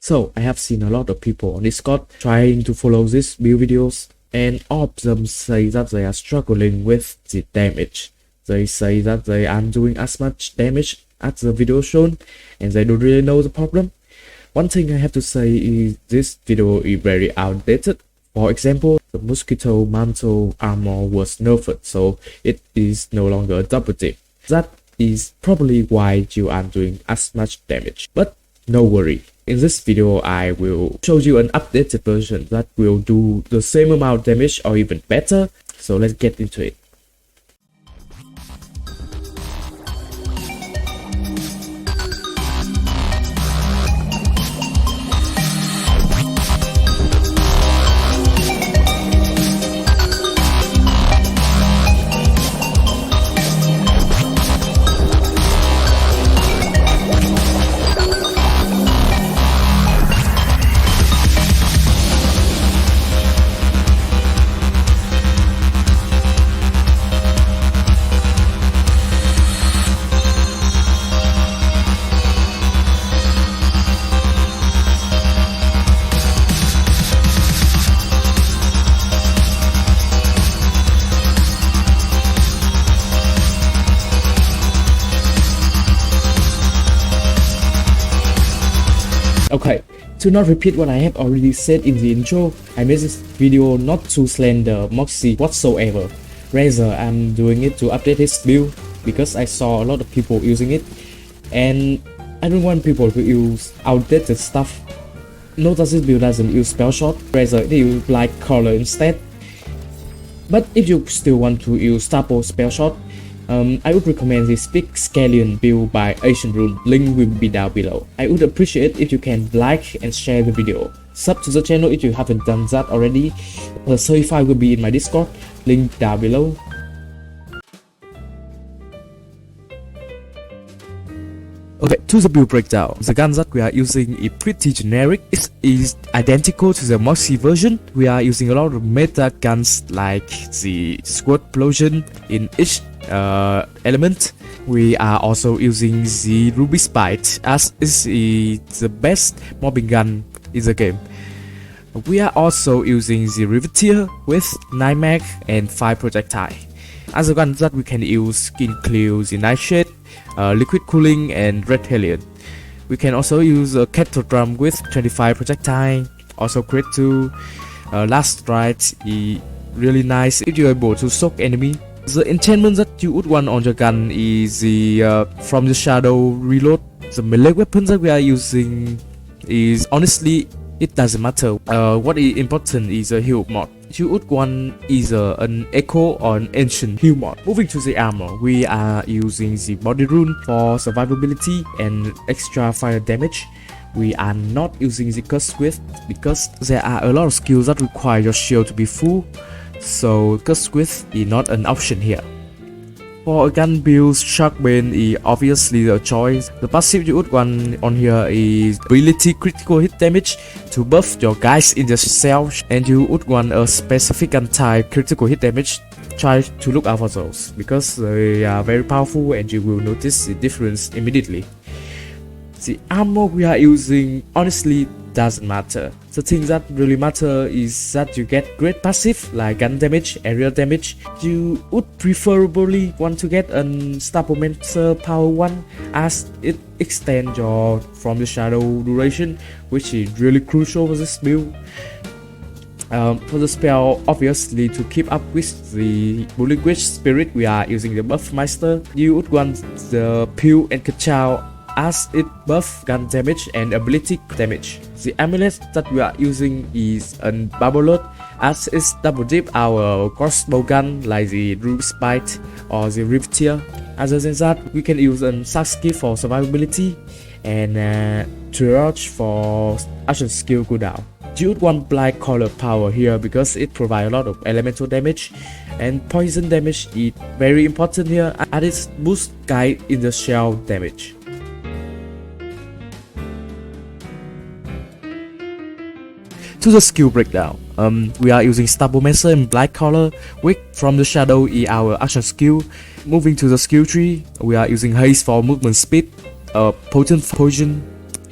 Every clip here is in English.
So I have seen a lot of people on Discord trying to follow these build videos, and all of them say that they are struggling with the damage. They say that they aren't doing as much damage as the video shown, and they don't really know the problem. One thing I have to say is this video is very outdated. For example, the mosquito mantle armor was nerfed, so it is no longer a double dip. That is probably why you aren't doing as much damage. But no worry, in this video I will show you an updated version that will do the same amount of damage or even better. So let's get into it. Okay, to not repeat what I have already said in the intro, I made this video not to slander Moxsy whatsoever. Rather, I'm doing it to update his build because I saw a lot of people using it, and I don't want people to use outdated stuff. Note that this build doesn't use spell shot, rather they use Blightcaller instead. But if you still want to use Stabbo spell shot, I would recommend this big scallion build by Ancient Rune. Link will be down below. I would appreciate if you can like and share the video. Sub to the channel if you haven't done that already. The certify will be in my Discord. Link down below. Okay, to the build breakdown. The gun that we are using is pretty generic. It is identical to the Moxsy version. We are using a lot of meta guns like the Squad Explosion in each element. We are also using the Ruby Spite as is the best mobbing gun in the game. We are also using the Riveteer with 9 mag and 5 projectile. Other guns that we can use include the Nightshade, Liquid Cooling and Red Hellion. We can also use a Kettle Drum with 25 projectile, also Crit 2. Last Strike is really nice if you're able to soak enemy. The enchantment that you would want on your gun is the From the Shadow reload. The melee weapons that we are using is honestly it doesn't matter. What is important is a heal mod. You would want either an echo or an ancient heal mod. Moving to the armor, we are using the body rune for survivability and extra fire damage. We are not using the curse width because there are a lot of skills that require your shield to be full. So curse width is not an option here. For a gun build, Sharkbane is obviously a choice. The passive you would want on here is ability critical hit damage to buff your guys in the cell, and you would want a specific anti-critical hit damage. Try to look out for those because they are very powerful and you will notice the difference immediately. The armor we are using honestly doesn't matter. The thing that really matter is that you get great passive like gun damage, aerial damage. You would preferably want to get a Stabbomancer power 1 as it extends your From the Shadow duration, which is really crucial for this build. For the spell, obviously to keep up with the Bullet Witch spirit, we are using the Buffmeister. You would want the Pew and Kachow as it buff gun damage and ability damage. The amulet that we are using is a Babylot as it double dip our crossbow gun like the Ruby Spite or the Riveteer. Other than that, we can use a Saski for survivability and Triage for action skill cooldown. You would want Blightcaller power here because it provides a lot of elemental damage, and poison damage is very important here as it boosts guide in the shell damage. To the skill breakdown, we are using Stabbomancer and Blightcaller with From the Shadow is our action skill. Moving to the skill tree, we are using Haste for movement speed, Potent Poison,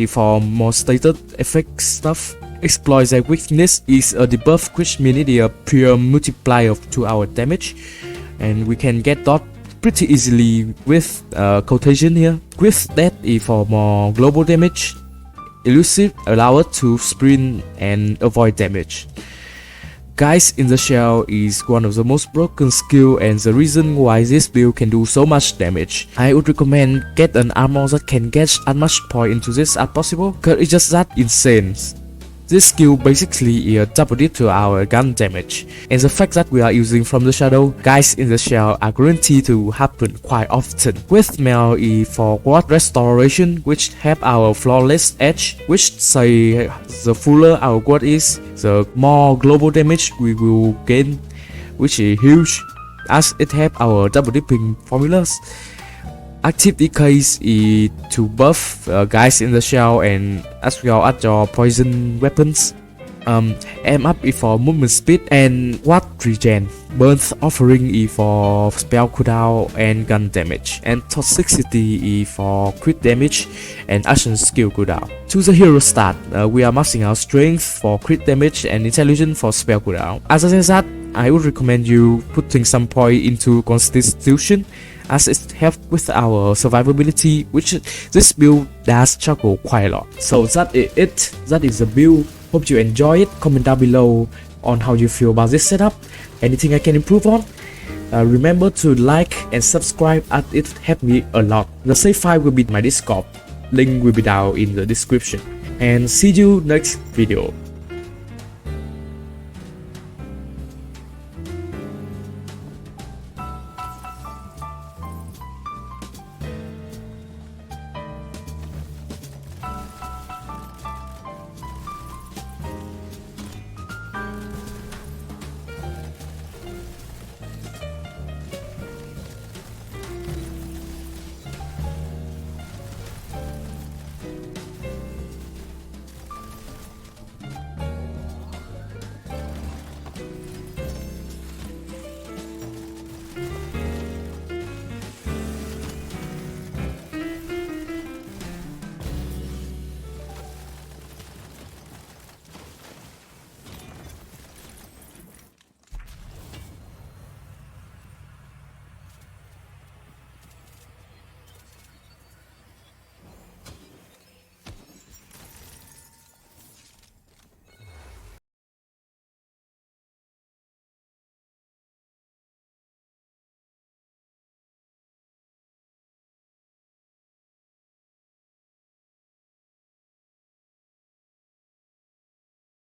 For more stated effect stuff. Exploit their weakness is a debuff which means a pure multiplier to our damage, and we can get dot pretty easily with quotation here. With that, for more global damage, elusive allow us to sprint and avoid damage. Guys in the Shell is one of the most broken skill and the reason why this build can do so much damage. I would recommend get an armor that can get as much point into this as possible, cause it's just that insane. This skill basically is a double dip to our gun damage, and the fact that we are using from the shadow, guys in the Shell are guaranteed to happen quite often. With Mel for quad restoration, which help our flawless edge, which say the fuller our quad is, the more global damage we will gain, which is huge, as it help our double dipping formulas. Active decays is to buff guys in the Shell and as well as your poison weapons. Aim up is for movement speed and what regen. Burns offering is for spell cooldown and gun damage, and toxicity is for crit damage and action skill cooldown. To the hero stat, we are maxing our strength for crit damage and intelligence for spell cooldown. As I said, I would recommend you putting some point into constitution, as it helps with our survivability, which this build does struggle quite a lot. So that is it. That is the build. Hope you enjoy it. Comment down below on how you feel about this setup. Anything I can improve on. Remember to like and subscribe, as it helps me a lot. The save file will be in my Discord. Link will be down in the description. And see you next video.